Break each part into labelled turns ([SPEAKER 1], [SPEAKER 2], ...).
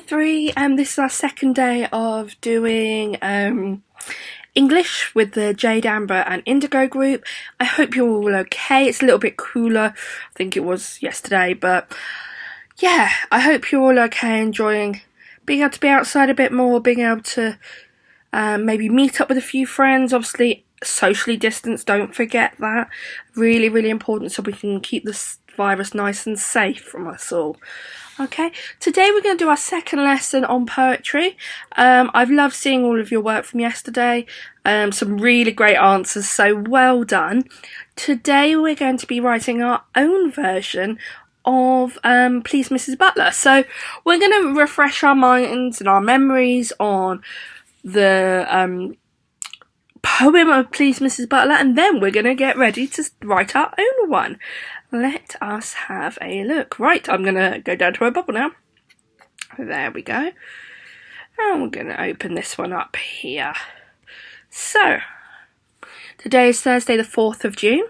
[SPEAKER 1] 3. This is our second day of doing English with the Jade, Amber and Indigo group. I hope you're all okay. It's a little bit cooler, I think it was yesterday, but yeah, I hope you're all okay, enjoying being able to be outside a bit more, being able to maybe meet up with a few friends. Obviously, socially distanced, don't forget that. Really, really important so we can keep this virus nice and safe from us all. Okay, today we're going to do our second lesson on poetry. I've loved seeing all of your work from yesterday. Some really great answers, so well done. Today we're going to be writing our own version of Please Mrs. Butler. So we're going to refresh our minds and our memories on the poem of Please Mrs. Butler, and then we're going to get ready to write our own one. Let us have a look. Right, I'm going to go down to our bubble now. There we go. And we're going to open this one up here. So, today is Thursday the 4th of June,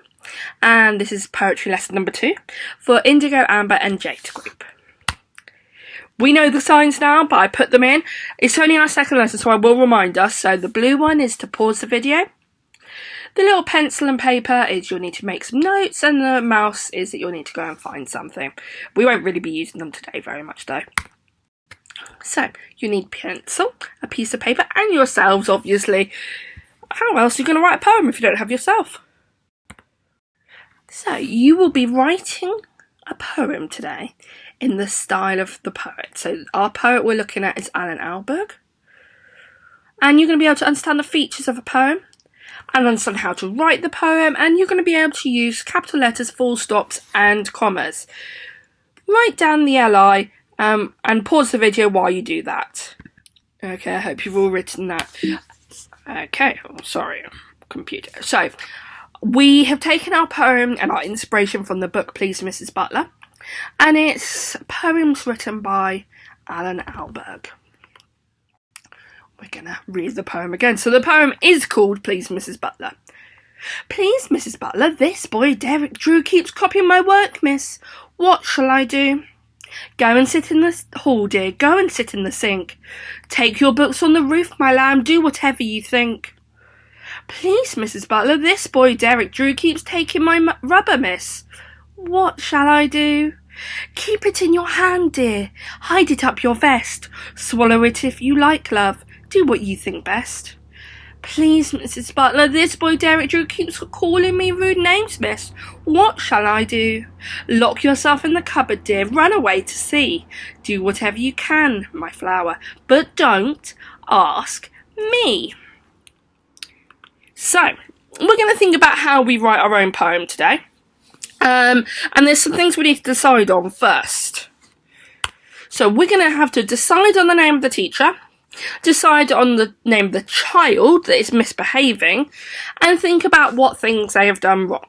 [SPEAKER 1] and this is poetry lesson number 2 for Indigo, Amber and Jade group. We know the signs now, but I put them in. It's only our second lesson, so I will remind us. So the blue one is to pause the video. The little pencil and paper is you'll need to make some notes, and the mouse is that you'll need to go and find something. We won't really be using them today very much though. So you need pencil, a piece of paper, and yourselves, obviously. How else are you going to write a poem if you don't have yourself? So you will be writing a poem today in the style of the poet. So our poet we're looking at is Alan Alberg. And you're going to be able to understand the features of a poem and understand how to write the poem, and you're going to be able to use capital letters, full stops and commas. Write down the LI and pause the video while you do that. Okay, I hope you've all written that. Okay, oh, sorry, computer. So, we have taken our poem and our inspiration from the book Please Mrs. Butler, and it's poems written by Alan Alberg. We're going to read the poem again. So the poem is called Please Mrs. Butler. Please Mrs. Butler, this boy Derek Drew keeps copying my work, miss. What shall I do? Go and sit in the hall, dear. Go and sit in the sink. Take your books on the roof, my lamb. Do whatever you think. Please Mrs. Butler, this boy Derek Drew keeps taking my rubber, miss. What shall I do? Keep it in your hand, dear. Hide it up your vest. Swallow it if you like, love. Do what you think best. Please, Mrs. Butler, this boy Derek Drew keeps calling me rude names, miss. What shall I do? Lock yourself in the cupboard, dear. Run away to sea. Do whatever you can, my flower, but don't ask me. So, we're going to think about how we write our own poem today. And there's some things we need to decide on first. So we're going to have to decide on the name of the teacher, decide on the name of the child that is misbehaving, and think about what things they have done wrong.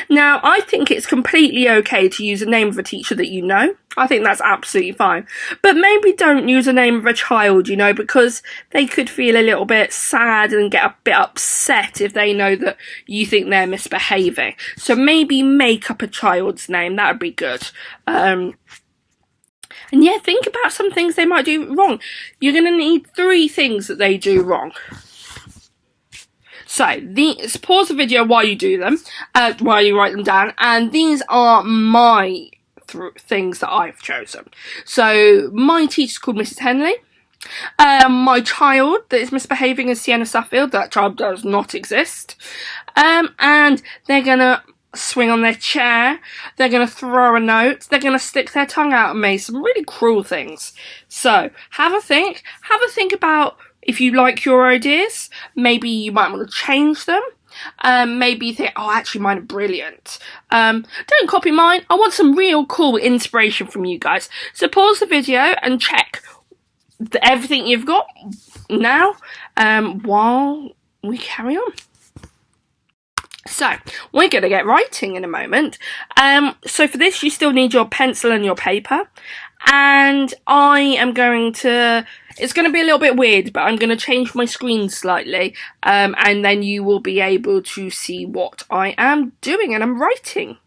[SPEAKER 1] Now, I think it's completely okay to use a name of a teacher that you know. I think that's absolutely fine. But maybe don't use a name of a child, you know, because they could feel a little bit sad and get a bit upset if they know that you think they're misbehaving. So maybe make up a child's name. That would be good. And yeah, think about some things they might do wrong. You're going to need 3 things that they do wrong. So, pause the video while you do them, while you write them down, and these are my things that I've chosen. So, my teacher's called Mrs. Henley. My child that is misbehaving is Sienna Suffield. That child does not exist. And they're going to swing on their chair, they're going to throw a note, they're going to stick their tongue out at me. Some really cruel things. So, have a think about if you like your ideas. Maybe you might want to change them. Maybe you think, oh, actually mine are brilliant. Don't copy mine. I want some real cool inspiration from you guys. So pause the video and check everything you've got now while we carry on. So, we're going to get writing in a moment. So for this, you still need your pencil and your paper. And I am going to, it's going to be a little bit weird, but I'm going to change my screen slightly. And then you will be able to see what I am doing and I'm writing.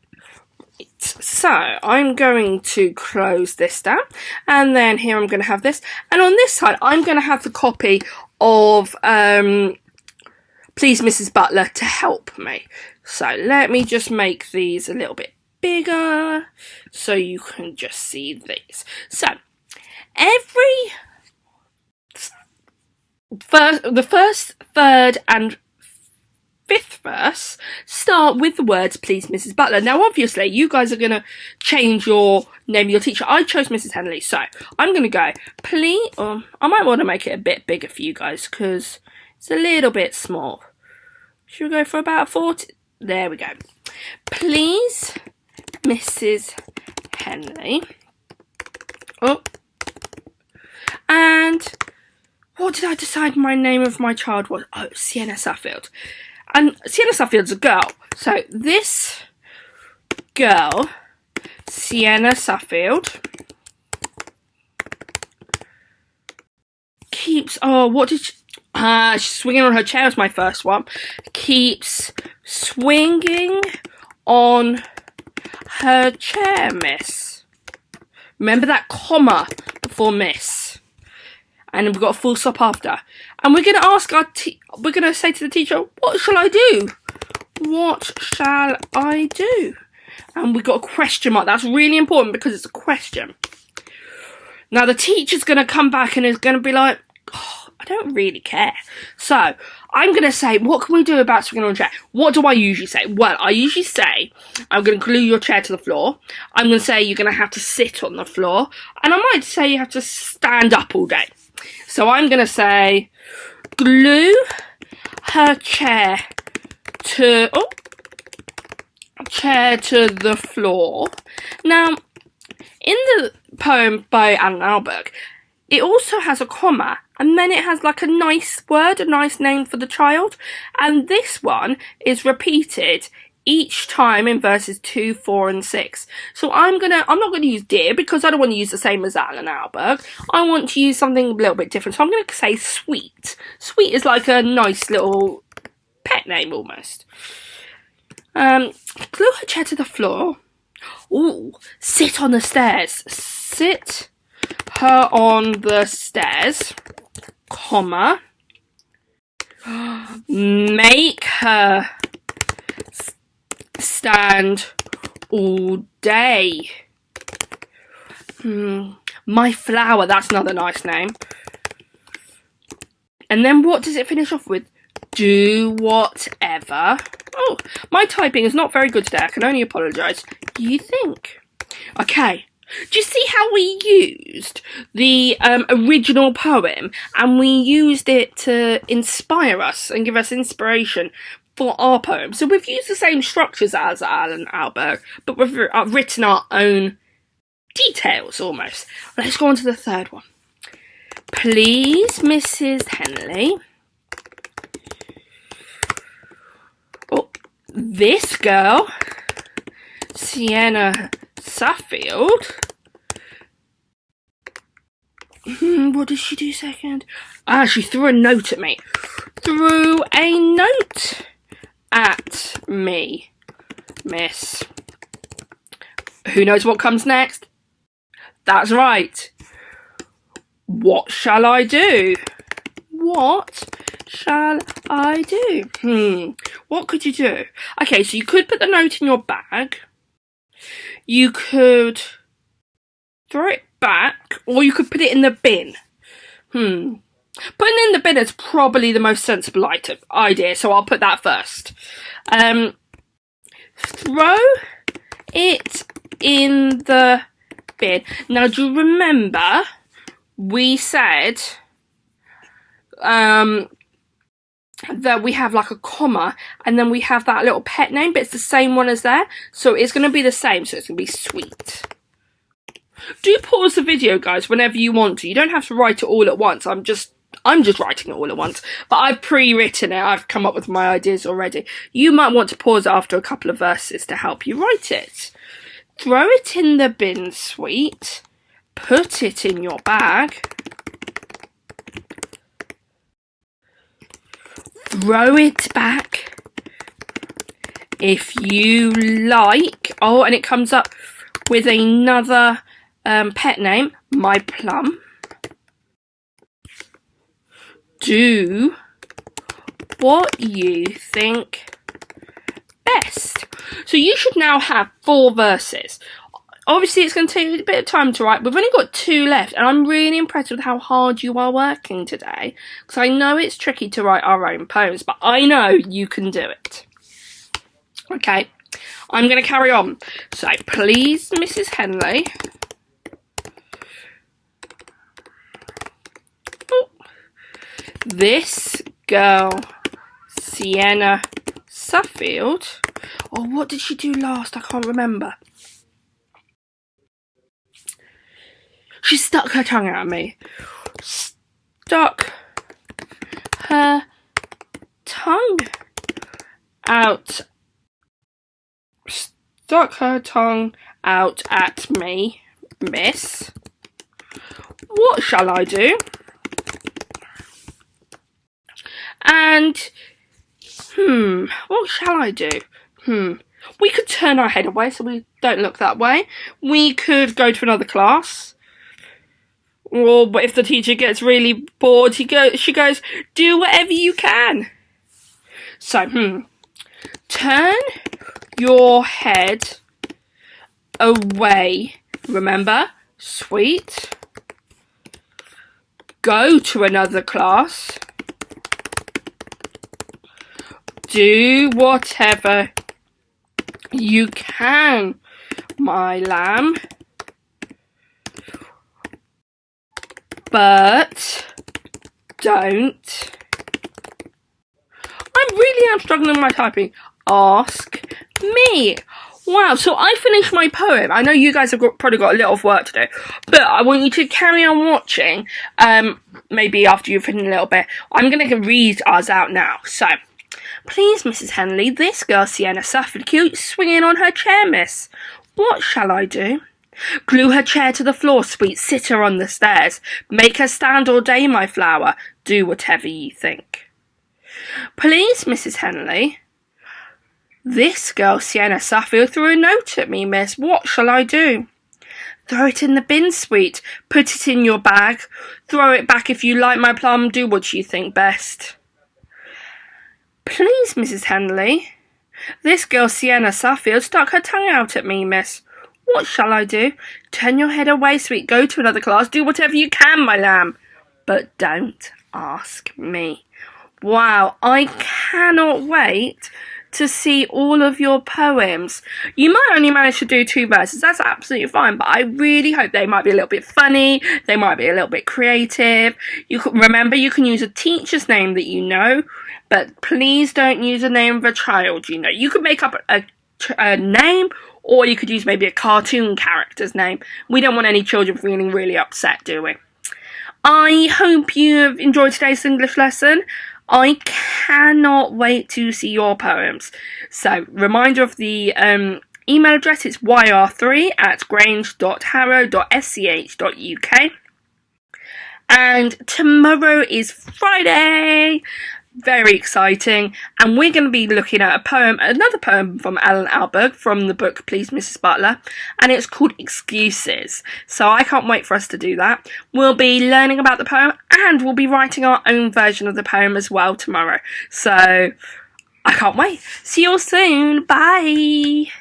[SPEAKER 1] So I'm going to close this down, and then here I'm going to have this, and on this side I'm going to have the copy of Please Mrs. Butler to help me. So let me just make these a little bit bigger so you can just see these. So the first, third and fifth verse start with the words Please Mrs. Butler. Now obviously you guys are going to change your name of your teacher. I chose Mrs. Henley, so I'm going to go please. I might want to make it a bit bigger for you guys because it's a little bit small. Should we go for about 40? There we go. Please Mrs. Henley. Oh, and what did I decide my name of my child was? Oh, Sienna Suffield. And Sienna Suffield's a girl. So this girl, Sienna Suffield, keeps... Oh, what did she... she's swinging on her chair was my first one. Keeps swinging on her chair, miss. Remember that comma before miss. And we've got a full stop after. And we're going to ask we're going to say to the teacher, what shall I do? What shall I do? And we've got a question mark. That's really important because it's a question. Now the teacher's going to come back and is going to be like, oh, I don't really care. So I'm going to say, what can we do about swinging on a chair? What do I usually say? Well, I usually say, I'm going to glue your chair to the floor. I'm going to say you're going to have to sit on the floor. And I might say you have to stand up all day. So I'm going to say, glue her chair to the floor. Now, in the poem by Alan Alberg, it also has a comma, and then it has like a nice word, a nice name for the child. And this one is repeated each time in verses 2, 4 and 6. So I'm not going to use dear because I don't want to use the same as Alan Alberg. I want to use something a little bit different. So I'm going to say sweet. Sweet is like a nice little pet name almost. Glue her chair to the floor. Ooh, sit on the stairs. Sit her on the stairs, comma. Make her stand all day. My flower, that's another nice name. And then what does it finish off with? Do whatever. Oh, my typing is not very good today. I can only apologise. You think? Okay. Do you see how we used the original poem and we used it to inspire us and give us inspiration for our poem? So we've used the same structures as Alan Alberg, but we've written our own details almost. Let's go on to the third one. Please, Mrs. Henley. Oh, this girl, Sienna Suffield. What did she do second? She threw a note at me. Threw a note at me, miss. Who knows what comes next? That's right. What shall I do? What shall I do? What could you do? Okay, so you could put the note in your bag. You could throw it back, or you could put it in the bin. Putting it in the bin is probably the most sensible idea, so I'll put that first. Throw it in the bin. Now, do you remember we said that we have like a comma and then we have that little pet name, but it's the same one as there, so it's going to be the same, so it's going to be sweet. Do pause the video, guys, whenever you want to. You don't have to write it all at once. I'm just writing it all at once, but I've pre-written it. I've come up with my ideas already. You might want to pause after a couple of verses to help you write it. Throw it in the bin, sweet. Put it in your bag. Throw it back if you like. Oh, and it comes up with another pet name, My Plum. Do what you think best. So you should now have 4 verses. Obviously, it's going to take a bit of time to write. We've only got 2 left, and I'm really impressed with how hard you are working today. Because I know it's tricky to write our own poems, but I know you can do it. Okay, I'm going to carry on. So, please, Mrs. Henley. Oh. This girl, Sienna Suffield. Oh, what did she do last? I can't remember. She stuck her tongue out at me. Stuck her tongue out. Stuck her tongue out at me, miss. What shall I do? And, what shall I do? We could turn our head away so we don't look that way. We could go to another class. Or if the teacher gets really bored, she goes, do whatever you can. So, turn your head away. Remember, sweet. Go to another class. Do whatever you can, my lamb. But don't. I really am struggling with my typing. Ask me. Wow, so I finished my poem. I know you guys have probably got a little work to do, but I want you to carry on watching. Maybe after you've written a little bit. I'm going to read ours out now. So, please, Mrs. Henley, this girl, Sienna Suffield, keeps swinging on her chair, miss. What shall I do? Glue her chair to the floor, sweet, sit her on the stairs. Make her stand all day, my flower. Do whatever you think. Please, Mrs. Henley. This girl, Sienna Suffield, threw a note at me, miss. What shall I do? Throw it in the bin, sweet. Put it in your bag. Throw it back if you like, my plum. Do what you think best. Please, Mrs. Henley. This girl, Sienna Suffield, stuck her tongue out at me, miss. What shall I do? Turn your head away, sweet. Go to another class. Do whatever you can, my lamb. But don't ask me. Wow, I cannot wait to see all of your poems. You might only manage to do 2 verses. That's absolutely fine. But I really hope they might be a little bit funny. They might be a little bit creative. Remember, you can use a teacher's name that you know. But please don't use the name of a child you know. You could make up a name, or you could use maybe a cartoon character's name. We don't want any children feeling really upset, do we? I hope you have enjoyed today's English lesson. I cannot wait to see your poems. So, reminder of the email address, it's yr3@grange.harrow.sch.uk. And tomorrow is Friday. Very exciting, and we're going to be looking at another poem from Alan Alberg from the book Please Mrs. Butler, and it's called Excuses. So I can't wait for us to do that. We'll be learning about the poem, and we'll be writing our own version of the poem as well tomorrow. So I can't wait. See you all soon. Bye.